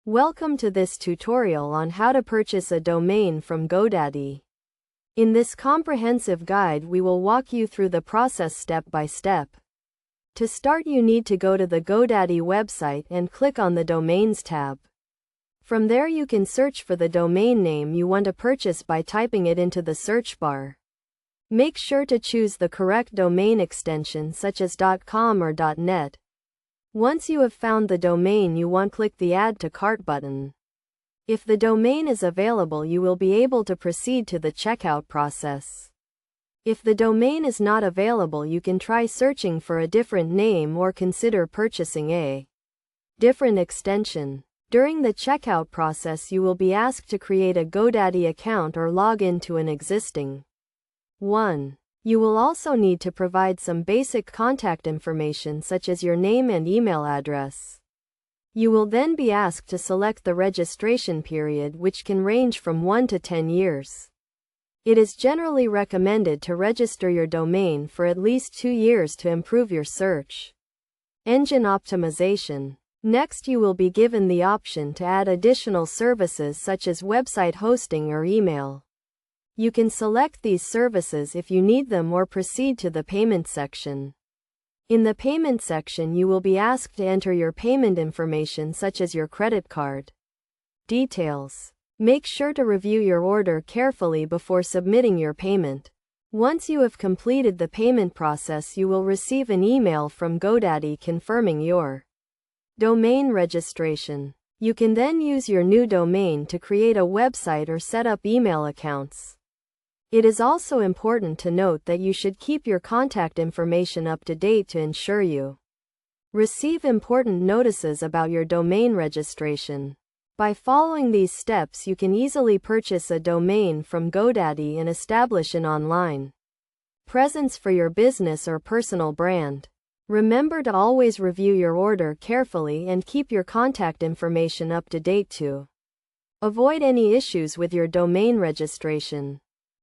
Welcome to this tutorial on how to purchase a domain from Godaddy. In this comprehensive guide we will walk you through the process step by step. To start you need to go to the Godaddy website and click on the Domains tab. From there you can search for the domain name you want to purchase by typing it into the search bar. Make sure to choose the correct domain extension such as .com or .net. Once you have found the domain you want, click the Add to Cart button. If the domain is available you will be able to proceed to the checkout process. If the domain is not available you can try searching for a different name or consider purchasing a different extension. During the checkout process you will be asked to create a Godaddy account or log into an existing one. You will also need to provide some basic contact information such as your name and email address. You will then be asked to select the registration period, which can range from 1 to 10 years. It is generally recommended to register your domain for at least 2 years to improve your search engine optimization. Next you will be given the option to add additional services such as website hosting or email. You can select these services if you need them or proceed to the payment section. In the payment section you will be asked to enter your payment information such as your credit card details. Make sure to review your order carefully before submitting your payment. Once you have completed the payment process you will receive an email from Godaddy confirming your domain registration. You can then use your new domain to create a website or set up email accounts. It is also important to note that you should keep your contact information up to date to ensure you receive important notices about your domain registration. By following these steps you can easily purchase a domain from Godaddy and establish an online presence for your business or personal brand. Remember to always review your order carefully and keep your contact information up to date to avoid any issues with your domain registration.